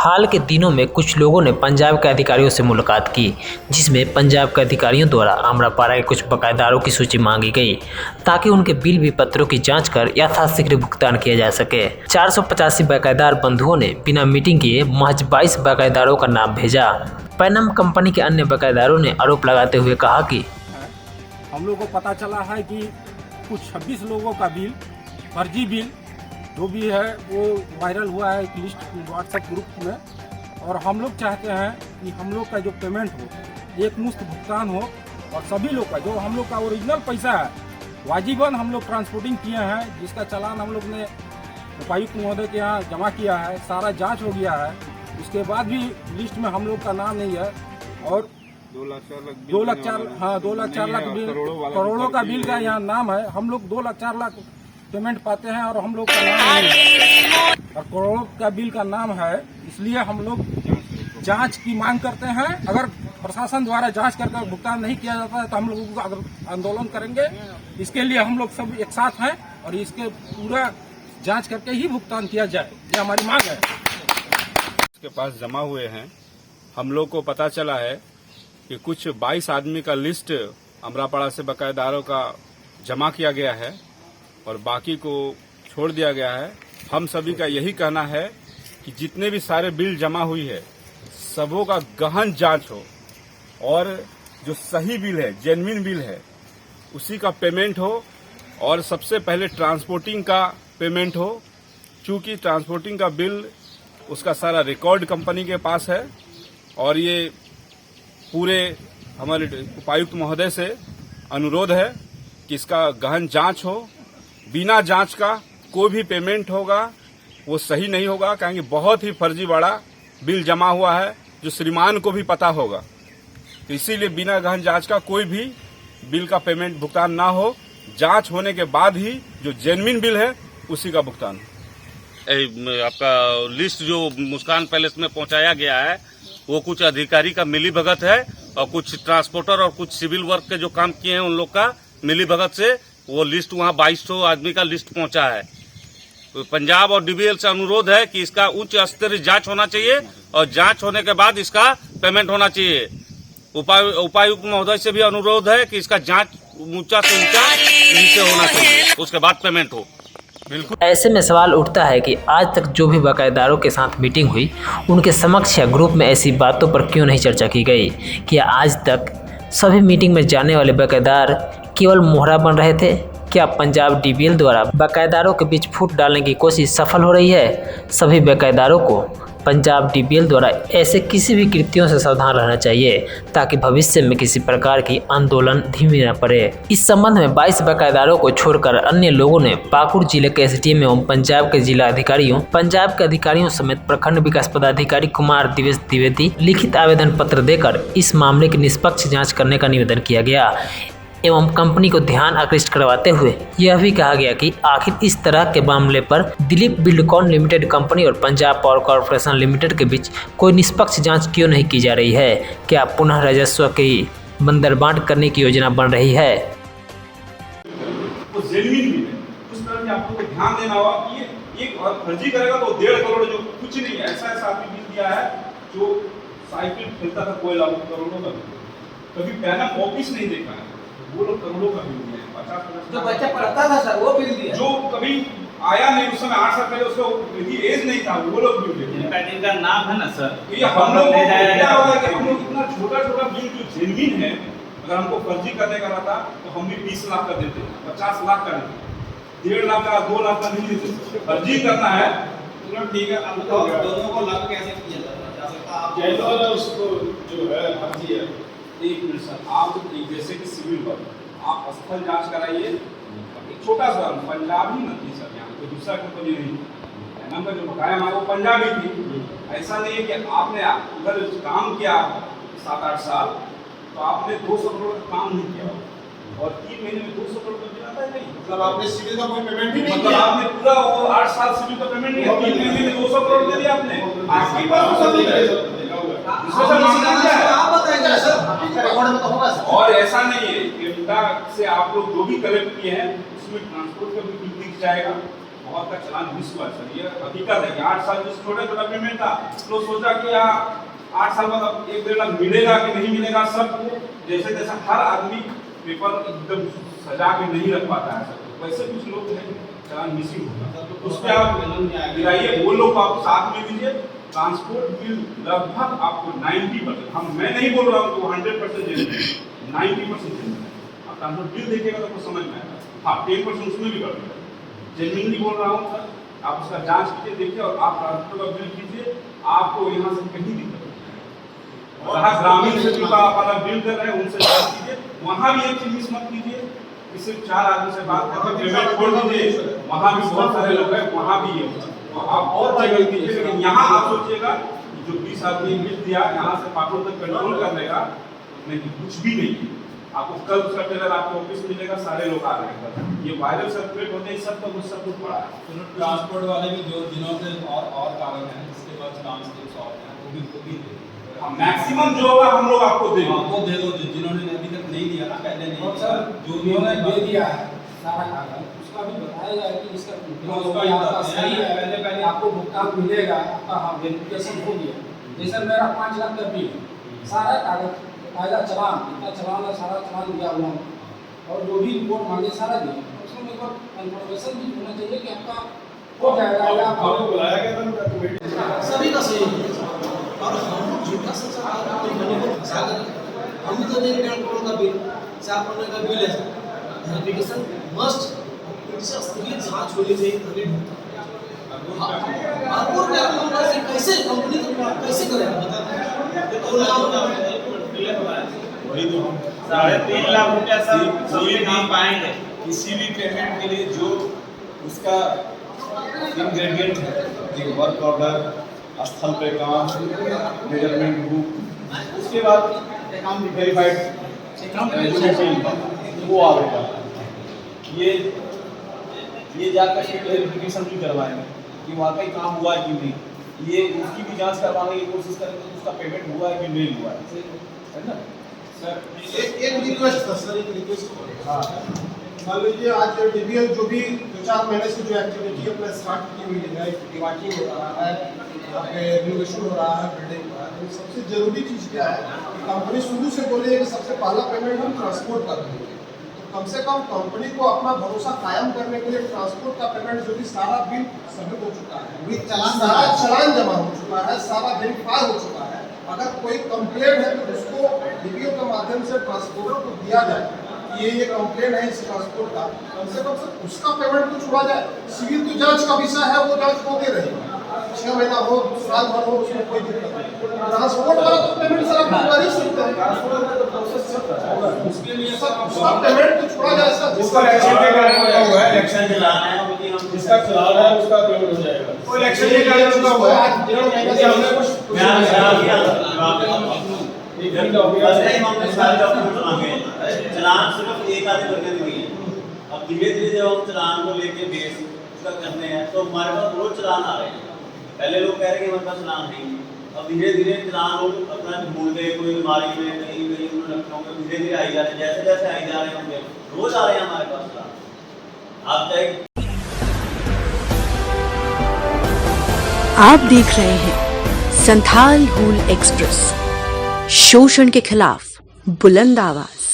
हाल के दिनों में कुछ लोगों ने पंजाब के अधिकारियों से मुलाकात की, जिसमें पंजाब के अधिकारियों द्वारा आम्रपारा के कुछ बकायेदारों की सूची मांगी गई ताकि उनके बिल विपत्रों की जांच कर यथाशीघ्र भुगतान किया जा सके। 485 बकायेदार बंधुओं ने बिना मीटिंग किए महज 22 बकायेदारों का नाम भेजा। पैनम कंपनी के अन्य बकायेदारों ने आरोप लगाते हुए कहा कि हम लोग को पता चला है कि कुछ 26 लोगों का बिल, फर्जी बिल जो भी है वो वायरल हुआ है एक लिस्ट व्हाट्सएप ग्रुप में। और हम लोग चाहते हैं कि हम लोग का जो पेमेंट हो एक मुश्त भुगतान हो और सभी लोग का जो हम लोग का ओरिजिनल पैसा है वाजिबन हम लोग ट्रांसपोर्टिंग किए हैं, जिसका चालान हम लोग ने उपायुक्त महोदय के यहाँ जमा किया है, सारा जांच हो गया है। उसके बाद भी लिस्ट में हम लोग का नाम नहीं है और 2 लाख 4 लाख 2 लाख 4 लाख बिल, करोड़ों का बिल का यहाँ नाम है। हम लोग 2 लाख 4 लाख पेमेंट पाते हैं और हम लोग का नाम नहीं है और करोड़ों का बिल का नाम है। इसलिए हम लोग जांच की मांग करते हैं। अगर प्रशासन द्वारा जांच करके भुगतान नहीं किया जाता है तो हम लोग आंदोलन करेंगे। इसके लिए हम लोग सब एक साथ हैं और इसके पूरा जांच करके ही भुगतान किया जाए, ये हमारी मांग है। इसके पास जमा हुए हैं। हम लोग को पता चला है कि कुछ 22 आदमी का लिस्ट अमरापाड़ा से बकायेदारों का जमा किया गया है और बाकी को छोड़ दिया गया है। हम सभी का यही कहना है कि जितने भी सारे बिल जमा हुई है सबों का गहन जांच हो और जो सही बिल है, जेन्युइन बिल है, उसी का पेमेंट हो और सबसे पहले ट्रांसपोर्टिंग का पेमेंट हो। चूंकि ट्रांसपोर्टिंग का बिल उसका सारा रिकॉर्ड कंपनी के पास है और ये पूरे हमारे उपायुक्त महोदय से अनुरोध है कि इसका गहन जांच हो। बिना जांच का कोई भी पेमेंट होगा वो सही नहीं होगा, कहेंगे बहुत ही फर्जीवाड़ा बिल जमा हुआ है जो श्रीमान को भी पता होगा। तो इसीलिए बिना गहन जांच का कोई भी बिल का पेमेंट भुगतान ना हो। जांच होने के बाद ही जो जेन्युइन बिल है उसी का भुगतान। आपका लिस्ट जो मुस्कान पैलेस में पहुंचाया गया है वो कुछ अधिकारी का मिलीभगत है और कुछ ट्रांसपोर्टर और कुछ सिविल वर्क के जो काम किए हैं उन लोग का मिलीभगत से वो लिस्ट वहाँ 2200 आदमी का लिस्ट पहुंचा है। तो पंजाब और डीबीएल से अनुरोध है कि इसका उच्च स्तरीय जांच होना चाहिए और जांच होने के बाद इसका पेमेंट होना चाहिए। उपायुक्त महोदय से भी अनुरोध है कि इसका जांच ऊंचा से ऊंचा नीचे होना चाहिए, उसके बाद पेमेंट हो। बिल्कुल। ऐसे में सवाल उठता है कि आज तक जो भी बकायेदारों के साथ मीटिंग हुई उनके समक्ष या ग्रुप में ऐसी बातों पर क्यों नहीं चर्चा की गई? क्या आज तक सभी मीटिंग में जाने वाले बकायेदार केवल मोहरा बन रहे थे? क्या पंजाब डीबीएल द्वारा बकायेदारों के बीच फूट डालने की कोशिश सफल हो रही है? सभी बकायेदारों को पंजाब डीबीएल द्वारा ऐसे किसी भी कृत्यों से सावधान रहना चाहिए ताकि भविष्य में किसी प्रकार की आंदोलन धीमी न पड़े। इस संबंध में 22 बकायेदारों को छोड़कर अन्य लोगों ने पाकुड़ जिले के एसडीएम एवं पंजाब के अधिकारियों समेत प्रखंड विकास पदाधिकारी कुमार दिवेश द्विवेदी लिखित आवेदन पत्र देकर इस मामले की निष्पक्ष जाँच करने का निवेदन किया गया एवं कंपनी को ध्यान आकृष्ट करवाते हुए यह भी कहा गया कि आखिर इस तरह के मामले पर दिलीप बिल्डकॉन लिमिटेड कंपनी और पंजाब पावर कॉर्पोरेशन लिमिटेड के बीच कोई निष्पक्ष जांच क्यों नहीं की जा रही है? क्या पुनः राजस्व की बंदरबांट करने की योजना बन रही है? तो जेन्युइन भी है, उस तरह की आपको ध्यान देना होगा कि ये एक और फर्जी करेगा तो 1.5 करोड़ जो कुछ नहीं, ऐसा आदमी बिल दिया है जो साइकिल खेलता था कोयला करोड़ों का बिल, कभी पैनम ऑफिस नहीं देखा है, वो लोग करोड़ों का बिल दिया है। 50 जो बच्चा पढ़ता था सर वो बिल दिया, जो कभी आया नहीं उस समय 8 साल पहले उसका यदि एज नहीं था वो लोग बिल दिए। इनका नाम है ना सर, ये हम लोग क्या होगा कि हम लोग इतना छोटा बिल जो जेन्युइन है अगर हमको फर्जी करने का रहता तो हम भी 20 लाख का देते, 50 लाख का देते, 1.5 लाख का 2 लाख का नहीं देते। फर्जी करना है तो ठीक है। अब तो दोनों को लाभ कैसे किया जा सकता? आप जैसा उसको जो है फर्जी है। एक मिनट सर, आप जैसे कि सिविल वर्क आप स्थल जांच कराइए, एक छोटा सा पंजाबी नहीं सर, यहाँ कोई दूसरा कंपनी नहीं, नंबर जो बकाया हमारा वो पंजाबी थी। ऐसा नहीं है कि आपने उधर काम किया 7-8 साल तो आपने 200 करोड़ का काम नहीं किया और 3 महीने में 200 करोड़ का बिल आता है नहीं, मतलब आपने सिविल का कोई पेमेंट ही नहीं मतलब किया। आपने पूरा वो 8 साल सिविल का पेमेंट नहीं किया, 3 महीने में 200 करोड़ दे दिया आपने। आपकी बात सब है और ऐसा नहीं है कि से आप लोग जो भी कलेक्ट किए हैं उसमें ट्रांसपोर्ट का भी बिल दिख जाएगा बहुत का चलान मिस हुआ सर, ये हकीकत है कि 8 साल जो छोटा छोटा पेमेंट था, लोग सोचा कि 8 साल बाद अब 1-1.5 लाख मिलेगा कि नहीं मिलेगा, सबको जैसे जैसा हर आदमी पेपर एकदम सजा के नहीं रख पाता है सर, वैसे कुछ लोग हैं चलान मिसिंग होगा, तो उस पर आप गिराइए, वो लोग आप साथ में लीजिए। ट्रांसपोर्ट बिल लगभग आपको 90%, मैं नहीं बोल रहा हूँ तो 100% दे देंगे, 90% दे देंगे। आप ट्रांसपोर्ट बिल देखिएगा तो आपको समझ में आएगा। हाँ 10% उसमें भी कर देंगे, जेन्युइनली बोल रहा हूँ सर, आप उसका जांच कीजिए, देखिए और आप ट्रांसपोर्ट का बिल कीजिए, आपको यहाँ से कहीं दिक्कत नहीं। और ग्रामीण से जो आप अलग बिल कर रहे हैं उनसे बात कीजिए, वहाँ भी एक चीज मिस मत कीजिए कि सिर्फ 4 आदमी से बात करके पेमेंट छोड़ दीजिए, वहाँ भी बहुत सारे लोग हैं, वहाँ भी ये आप और जगह कीजिए, लेकिन यहाँ आप सोचिएगा जो 20 आदमी बिल दिया यहाँ से पाटों तक कंट्रोल कर लेगा, नहीं कुछ भी नहीं है। आपको कल उसका टेलर आपके ऑफिस में मिलेगा, सारे लोग आ रहे हैं, ये वायरल सर्कुलेट होते हैं, सब कुछ सब कुछ पड़ा है। ट्रांसपोर्ट वाले भी जो जिन्हों पे और कागज हैं जिसके पास ट्रांसपोर्ट शॉप है वो भी मैक्सिमम जो होगा हम लोग आपको देंगे, वो दे दो जिन्होंने अभी तक नहीं दिया ना, पहले नहीं और सर जो भी उन्होंने दे दिया है सारा कागज, उसका भी बताया जाए कि इसका आपका सही है, पहले आपको भुगतान मिलेगा, आपका हाँ वेरिफिकेशन हो गया। जैसे मेरा 5 लाख का बिल, सारा कागज कायदा चलान, इतना चलान है, सारा चलान दिया हुआ और जो भी रिपोर्ट मांगे सारा दिया, उसमें एक बार कंफर्मेशन भी होना चाहिए कि आपका हो जाएगा या आपको बुलाया गया सभी का सही है और हम लोग झूठा सचा फंसा कर हम तो 1.5 करोड़ का बिल 4 महीने का बिल है वेरिफिकेशन मस्ट स्तरीय जांच होनी चाहिए। आपको क्या मामला से कैसे कंपनी कैसे करेगा बता, वही तो 3.5 लाख रुपया सर काम पाएंगे किसी भी पेमेंट के लिए जो उसका इंग्रेडिएंट है, वर्क ऑर्डर, स्थल पे काम, मेजरमेंट बुक, उसके बाद काम वेरीफाइड वो आएगा। ये जाकर के वेरिफिकेशन भी करवाएंगे कि वाकई काम हुआ है कि नहीं, ये उसकी भी जांच करवाने की कोशिश करेंगे कि उसका पेमेंट हुआ है कि नहीं हुआ है ना सर। एक रिक्वेस्ट था सर, एक रिक्वेस्ट हाँ मान लीजिए आज डीबीएल जो भी 2-4 महीने से जो एक्टिविटी अपना स्टार्ट की हुई है, डिवाइडिंग हो रहा है, यहाँ पे रिनोवेशन हो रहा है, बिल्डिंग हो रहा है, सबसे जरूरी चीज़ क्या है कि कंपनी शुरू से बोली है कि सबसे पहला पेमेंट हम ट्रांसपोर्ट का करेंगे, तो कम से कम कंपनी को अपना भरोसा कायम करने के लिए ट्रांसपोर्ट का पेमेंट जो कि सारा बिल सबमिट हो चुका है, सारा चलान जमा हो चुका है, सारा वेरीफाई हो चुका है, अगर कोई कंप्लेंट है तो उसको डीबीओ के माध्यम से ट्रांसपोर्टर को दिया जाए ये कंप्लेंट है इस ट्रांसपोर्ट का, कम से कम उसका पेमेंट तो छुड़ा जाए। सिविल तो जांच का विषय है, वो जांच होते रहेगी, 6 महीना हो, साल भर हो, उसमें कोई दिक्कत नहीं। ट्रांसपोर्ट वाला तो पेमेंट सर आप कर ही सकते हैं, ट्रांसपोर्ट का तो प्रोसेस चल रहा है, उसके लिए सब उसका पेमेंट तो छुड़ा जाए सर। जिसका इलेक्शन के कारण हुआ है, इलेक्शन चलाना है, जिसका चलाना है उसका पेमेंट हो जाएगा। वो इलेक्शन के कारण रुका हुआ है, हमने कुछ चलान सिर्फ एक आधे बरकत नहीं है। अब धीरे धीरे जब हम चलान को लेके बेस उसका करने हैं तो हमारे पास रोज चलान आ रहे हैं। पहले लोग कह रहे हैं हमारे पास चलान नहीं, अब धीरे धीरे चलान लोग अपना भूल गए, कोई बीमारी में कहीं गई उन्होंने लखनऊ में धीरे धीरे आई जा रहे हैं, जैसे जैसे आई जा रहे होंगे रोज आ रहे हैं हमारे पास चलान। आप चाहे आप देख रहे हैं संथाल हूल एक्सप्रेस, शोषण के खिलाफ बुलंद आवाज।